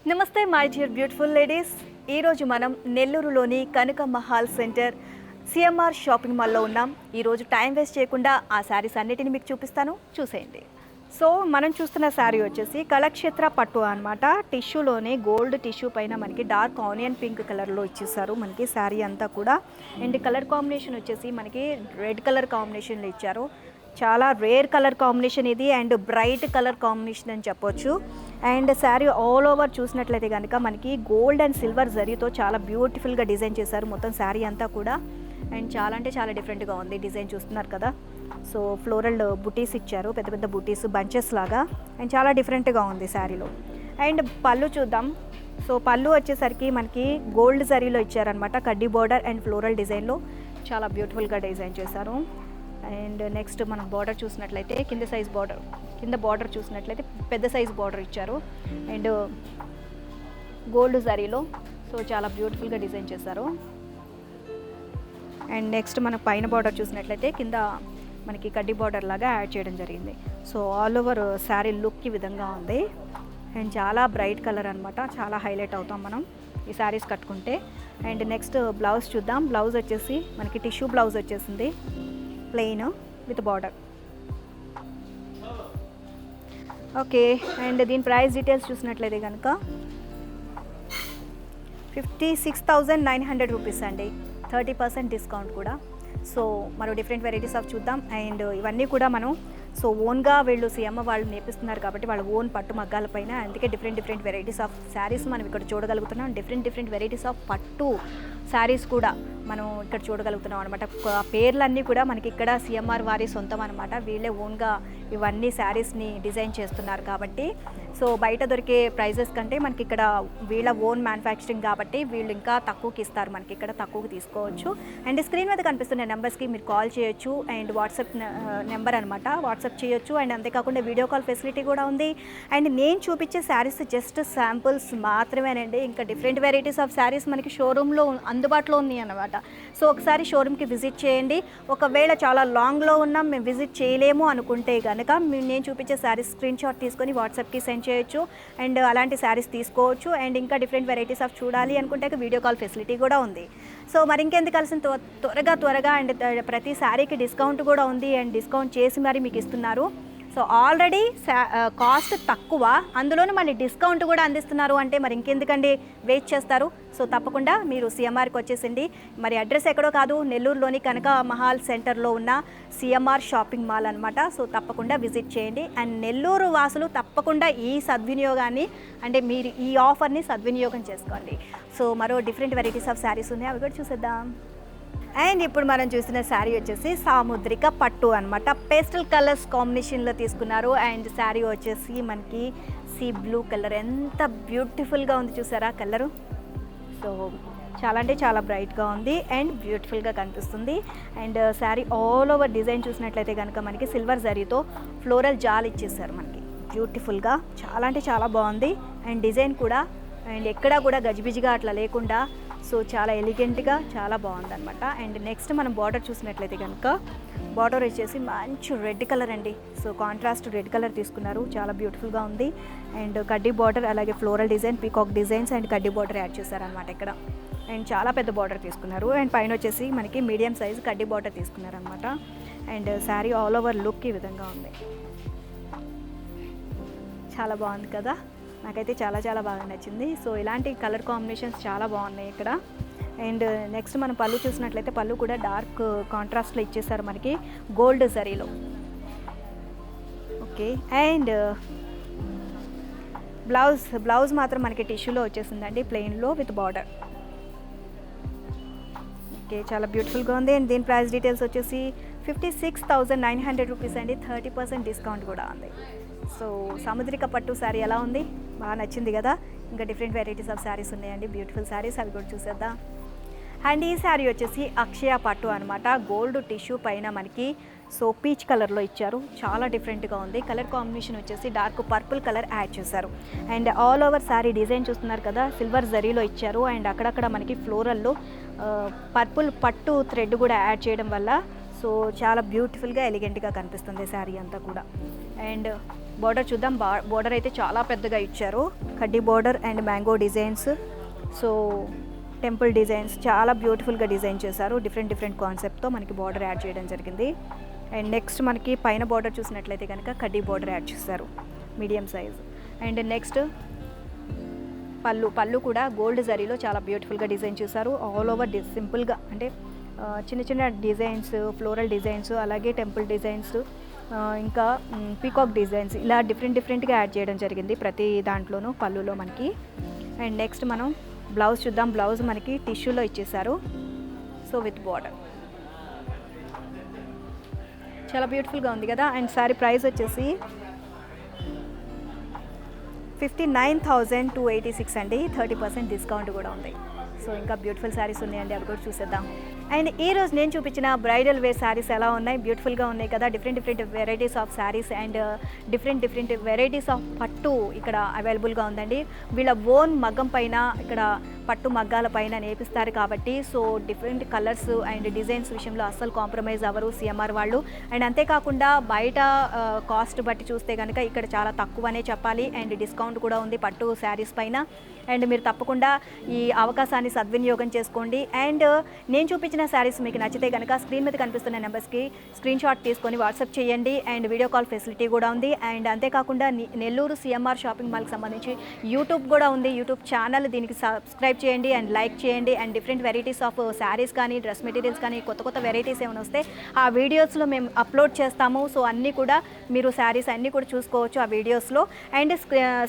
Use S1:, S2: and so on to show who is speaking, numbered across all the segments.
S1: నమస్తే my dear beautiful ladies. ఈరోజు మనం నెల్లూరులోని కనక మహల్ సెంటర్ సిఎంఆర్ షాపింగ్ మాల్లో ఉన్నాం. ఈరోజు టైం వేస్ట్ చేయకుండా ఆ శారీస్ అన్నిటిని మీకు చూపిస్తాను, చూసేయండి. సో మనం చూస్తున్న శారీ వచ్చేసి కళక్షేత్ర పట్టు అనమాట. టిష్యూలోనే గోల్డ్ టిష్యూ పైన మనకి డార్క్ ఆనియన్ పింక్ కలర్లో ఇచ్చేసారు మనకి శారీ అంతా కూడా. అండ్ కలర్ కాంబినేషన్ వచ్చేసి మనకి రెడ్ కలర్ కాంబినేషన్లో ఇచ్చారు. చాలా రేర్ కలర్ కాంబినేషన్ ఇది అండ్ బ్రైట్ కలర్ కాంబినేషన్ అని చెప్పొచ్చు. అండ్ శారీ ఆల్ ఓవర్ చూసినట్లయితే కనుక మనకి గోల్డ్ అండ్ సిల్వర్ జరీతో చాలా బ్యూటిఫుల్గా డిజైన్ చేశారు మొత్తం శారీ అంతా కూడా. అండ్ చాలా అంటే చాలా డిఫరెంట్గా ఉంది డిజైన్, చూస్తున్నారు కదా. సో ఫ్లోరల్ బుటీస్ ఇచ్చారు, పెద్ద పెద్ద బుటీస్ బంచెస్ లాగా. అండ్ చాలా డిఫరెంట్గా ఉంది శారీలో. అండ్ పళ్ళు చూద్దాం. సో పళ్ళు వచ్చేసరికి మనకి గోల్డ్ జరీలో ఇచ్చారనమాట, కడ్డీ బోర్డర్ అండ్ ఫ్లోరల్ డిజైన్లో చాలా బ్యూటిఫుల్గా డిజైన్ చేశారు. అండ్ నెక్స్ట్ మనం బార్డర్ చూసినట్లయితే కింద బార్డర్ చూసినట్లయితే పెద్ద సైజ్ బార్డర్ ఇచ్చారు అండ్ గోల్డ్ జరీలో. సో చాలా బ్యూటిఫుల్గా డిజైన్ చేశారు. అండ్ నెక్స్ట్ మన పైన బార్డర్ చూసినట్లయితే కింద మనకి కడ్డీ బార్డర్ లాగా యాడ్ చేయడం జరిగింది. So all over sari look ఈ విధంగా ఉంది. అండ్ చాలా బ్రైట్ కలర్ అనమాట, చాలా హైలైట్ అవుతాం మనం ఈ శారీస్ కట్టుకుంటే. అండ్ నెక్స్ట్ బ్లౌజ్ చూద్దాం. బ్లౌజ్ వచ్చేసి మనకి టిష్యూ బ్లౌజ్ వచ్చేసింది, plain with border. Okay. And దీని ప్రైస్ డీటెయిల్స్ చూసినట్లయితే కనుక 56,900 రూపీస్ అండి, 30% డిస్కౌంట్ కూడా. సో మరో డిఫరెంట్ వెరైటీస్ ఆఫ్ చూద్దాం. అండ్ ఇవన్నీ కూడా మనం సో ఓన్గా వీళ్ళు సీఎమ్మ వాళ్ళు నేర్పిస్తున్నారు కాబట్టి వాళ్ళ ఓన్ పట్టు మగ్గాల పైన, అందుకే డిఫరెంట్ వెరైటీస్ ఆఫ్ శారీస్ మనం ఇక్కడ చూడగలుగుతున్నాం. డిఫరెంట్ వెరైటీస్ ఆఫ్ పట్టు శారీస్ కూడా మనం ఇక్కడ చూడగలుగుతున్నాం అనమాట. పేర్లన్నీ కూడా మనకి ఇక్కడ సీఎంఆర్ వారి సొంతం అనమాట. వీళ్ళే ఓన్గా ఇవన్నీ శారీస్ని డిజైన్ చేస్తున్నారు కాబట్టి సో బయట దొరికే ప్రైజెస్ కంటే మనకి ఇక్కడ వీళ్ళ ఓన్ మ్యానుఫ్యాక్చరింగ్ కాబట్టి వీళ్ళు ఇంకా తక్కువకి ఇస్తారు, మనకి ఇక్కడ తక్కువకి తీసుకోవచ్చు. అండ్ స్క్రీన్ మీద కనిపిస్తున్న నెంబర్స్కి మీరు కాల్ చేయొచ్చు అండ్ వాట్సాప్ నెంబర్ అనమాట, వాట్సాప్ చేయొచ్చు. అండ్ అంతేకాకుండా వీడియో కాల్ ఫెసిలిటీ కూడా ఉంది. అండ్ నేను చూపించే శారీస్ జస్ట్ శాంపుల్స్ మాత్రమేనండి. ఇంకా డిఫరెంట్ వెరైటీస్ ఆఫ్ శారీస్ మనకి షోరూంలో అందుబాటులో ఉంది అనమాట. సో ఒకసారి షోరూమ్కి విజిట్ చేయండి. ఒకవేళ చాలా లాంగ్లో ఉన్నాం, మేము విజిట్ చేయలేము అనుకుంటే కనుక నేను చూపించే శారీస్ స్క్రీన్ షాట్ తీసుకొని వాట్సాప్కి సెండ్ చేయొచ్చు అండ్ అలాంటి శారీస్ తీసుకోవచ్చు. అండ్ ఇంకా డిఫరెంట్ వెరైటీస్ ఆఫ్ చూడాలి అనుకుంటే వీడియో కాల్ ఫెసిలిటీ కూడా ఉంది. సో మరి ఇంకెందుకు కలిసిన త్వరగా అండ్ ప్రతి శారీకి డిస్కౌంట్ కూడా ఉంది అండ్ డిస్కౌంట్ చేసి మరి మీకు ఇస్తున్నారు. సో ఆల్రెడీ కాస్ట్ తక్కువ, అందులోనూ మళ్ళీ డిస్కౌంట్ కూడా అందిస్తున్నారు అంటే మరి ఇంకెందుకండి వెయిట్ చేస్తారు. సో తప్పకుండా మీరు సిఎంఆర్కి వచ్చేసిండి. మరి అడ్రస్ ఎక్కడో కాదు, నెల్లూరులోని కనక మహల్ సెంటర్లో ఉన్న సిఎంఆర్ షాపింగ్ మాల్ అనమాట. సో తప్పకుండా విజిట్ చేయండి. అండ్ నెల్లూరు వాసులు తప్పకుండా ఈ సద్వినియోగాన్ని అంటే మీరు ఈ ఆఫర్ని సద్వినియోగం చేసుకోండి. సో మరో డిఫరెంట్ వెరైటీస్ ఆఫ్ శారీస్ ఉన్నాయి, అవి కూడా చూసేద్దాం. అండ్ ఇప్పుడు మనం చూస్తున్న శారీ వచ్చేసి సాముద్రిక పట్టు అనమాట. పేస్టల్ కలర్స్ కాంబినేషన్లో తీసుకున్నారు. అండ్ శారీ వచ్చేసి మనకి సీ బ్లూ కలర్, ఎంత బ్యూటిఫుల్గా ఉంది చూసారా కలరు. సో చాలా అంటే చాలా బ్రైట్గా ఉంది అండ్ బ్యూటిఫుల్గా కనిపిస్తుంది. And sari all over design చూసినట్లయితే కనుక మనకి సిల్వర్ జరీతో ఫ్లోరల్ జాల్ ఇచ్చేసారు మనకి బ్యూటిఫుల్గా, చాలా అంటే చాలా బాగుంది. అండ్ డిజైన్ కూడా అండ్ ఎక్కడా కూడా గజిబిజిగా అట్లా లేకుండా సో చాలా ఎలిగెంట్గా చాలా బాగుందన్నమాట. అండ్ నెక్స్ట్ మనం బార్డర్ చూసినట్లయితే కనుక బార్డర్ వచ్చేసి మంచి రెడ్ కలర్ అండి. సో కాంట్రాస్ట్ రెడ్ కలర్ తీసుకున్నారు, చాలా బ్యూటిఫుల్గా ఉంది. అండ్ కడ్డీ బార్డర్ అలాగే floral design, peacock designs and కడ్డీ బార్డర్ యాడ్ చేశారనమాట ఇక్కడ. అండ్ చాలా పెద్ద బార్డర్ తీసుకున్నారు. అండ్ పైన వచ్చేసి మనకి మీడియం సైజ్ కడ్డీ బార్డర్ తీసుకున్నారనమాట. And sari all over look ఈ విధంగా ఉంది, చాలా బాగుంది కదా. నాకైతే చాలా బాగా నచ్చింది. సో ఇలాంటి కలర్ కాంబినేషన్స్ చాలా బాగున్నాయి ఇక్కడ. అండ్ నెక్స్ట్ మనం పళ్ళు చూసినట్లయితే పళ్ళు కూడా డార్క్ కాంట్రాస్ట్లో ఇచ్చేసారు మనకి గోల్డ్ జరీలో. ఓకే. అండ్ బ్లౌజ్ మాత్రం మనకి టిష్యూలో వచ్చేసిందండి, ప్లెయిన్లో విత్ బార్డర్. ఓకే, చాలా బ్యూటిఫుల్గా ఉంది. అండ్ దీని ప్రైస్ డీటెయిల్స్ వచ్చేసి 56,900 రూపీస్ అండి, 30% డిస్కౌంట్ కూడా ఉంది. సో సాముద్రిక పట్టు శారీ ఎలా ఉంది, బాగా నచ్చింది కదా. ఇంకా డిఫరెంట్ వెరైటీస్ ఆఫ్ శారీస్ ఉన్నాయండి, బ్యూటిఫుల్ శారీస్, అవి కూడా చూసేద్దాం. అండ్ ఈ శారీ వచ్చేసి అక్షయ పట్టు అనమాట. గోల్డ్ టిష్యూ పైన మనకి సో పీచ్ కలర్లో ఇచ్చారు, చాలా డిఫరెంట్గా ఉంది. కలర్ కాంబినేషన్ వచ్చేసి డార్క్ పర్పుల్ కలర్ యాడ్ చేశారు. And all over sari design చూస్తున్నారు కదా, సిల్వర్ జరీలో ఇచ్చారు. అండ్ అక్కడక్కడ మనకి ఫ్లోరల్లో పర్పుల్ పట్టు థ్రెడ్ కూడా యాడ్ చేయడం వల్ల సో చాలా బ్యూటిఫుల్గా ఎలిగెంట్గా కనిపిస్తుంది శారీ అంతా కూడా. అండ్ బోర్డర్ చూద్దాం. బోర్డర్ అయితే చాలా పెద్దగా ఇచ్చారు. కడ్డీ border and mango designs, so temple designs చాలా బ్యూటిఫుల్గా డిజైన్ చేశారు. డిఫరెంట్ కాన్సెప్ట్తో మనకి బార్డర్ యాడ్ చేయడం జరిగింది. అండ్ నెక్స్ట్ మనకి పైన బార్డర్ చూసినట్లయితే కనుక కడ్డీ బార్డర్ యాడ్ చేశారు, మీడియం సైజ్. అండ్ నెక్స్ట్ పళ్ళు కూడా గోల్డ్ జరీలో చాలా బ్యూటిఫుల్గా డిజైన్ చేశారు. ఆల్ ఓవర్ సింపుల్గా అంటే చిన్న డిజైన్స్, ఫ్లోరల్ డిజైన్స్, అలాగే టెంపుల్ డిజైన్స్, ఇంకా పీకాక్ డిజైన్స్, ఇలా డిఫరెంట్గా యాడ్ చేయడం జరిగింది ప్రతి దాంట్లోనూ పళ్ళులో మనకి. అండ్ నెక్స్ట్ మనం బ్లౌజ్ చూద్దాం. బ్లౌజ్ మనకి టిష్యూలో ఇచ్చేసారు, సో విత్ బార్డర్ చాలా బ్యూటిఫుల్గా ఉంది కదా. అండ్ సారీ ప్రైస్ వచ్చేసి 59,286 అండి. 30% డిస్కౌంట్ కూడా ఉంది. సో ఇంకా బ్యూటిఫుల్ శారీస్ ఉన్నాయండి, అవి కూడా చూసేద్దాం. అండ్ ఈరోజు నేను చూపించిన బ్రైడల్ వేర్ శారీస్ ఎలా ఉన్నాయి, బ్యూటిఫుల్గా ఉన్నాయి కదా. Different varieties of saris and different varieties of పట్టు ఇక్కడ అవైలబుల్గా ఉందండి. వీళ్ళ ఓన్ మగ్గం పైన ఇక్కడ పట్టు మగ్గాల పైన నేపిస్తారు కాబట్టి so different colours and designs విషయంలో అస్సలు కాంప్రమైజ్ అవ్వరు సిఎంఆర్ వాళ్ళు. అండ్ అంతేకాకుండా బయట కాస్ట్ బట్టి చూస్తే కనుక ఇక్కడ చాలా తక్కువనే చెప్పాలి. అండ్ డిస్కౌంట్ కూడా ఉంది పట్టు శారీస్ పైన. అండ్ మీరు తప్పకుండా ఈ అవకాశాన్ని సద్వినియోగం చేసుకోండి. అండ్ నేను చూపించిన శారీస్ మీకు నచ్చితే కనుక స్క్రీన్ మీద కనిపిస్తున్న నెంబర్స్కి స్క్రీన్ షాట్ తీసుకొని వాట్సాప్ చేయండి. అండ్ వీడియో కాల్ ఫెసిలిటీ కూడా ఉంది. అండ్ అంతేకాకుండా నెల్లూరు సిఎంఆర్ షాపింగ్ మాల్కి సంబంధించి యూట్యూబ్ కూడా ఉంది, యూట్యూబ్ ఛానల్. దీనికి సబ్స్క్రైబ్ చేయండి అండ్ లైక్ చేయండి. And different varieties of saris కానీ డ్రెస్ మెటీరియల్స్ కానీ కొత్త వెరైటీస్ ఏమైనా వస్తే ఆ వీడియోస్లో మేము అప్లోడ్ చేస్తాము. సో అన్నీ కూడా మీరు శారీస్ అన్నీ కూడా చూసుకోవచ్చు ఆ వీడియోస్లో. అండ్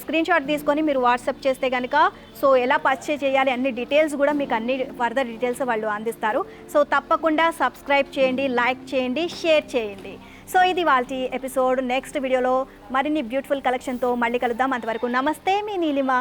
S1: స్క్రీన్ షాట్ తీసుకొని మీరు వాట్సాప్ చేస్తే కనుక సో ఎలా పర్చేజ్ చేయాలి అన్ని డీటెయిల్స్ కూడా మీకు అన్ని ఫర్దర్ డీటెయిల్స్ వాళ్ళు అందిస్తారు. సో తప్పకుండా సబ్స్క్రైబ్ చేయండి, లైక్ చేయండి, షేర్ చేయండి. సో ఇది వాళ్ళ ఎపిసోడ్. నెక్స్ట్ వీడియోలో మరిన్ని బ్యూటిఫుల్ కలెక్షన్తో మళ్ళీ కలుద్దాం. అంతవరకు నమస్తే, మీ నీలిమ.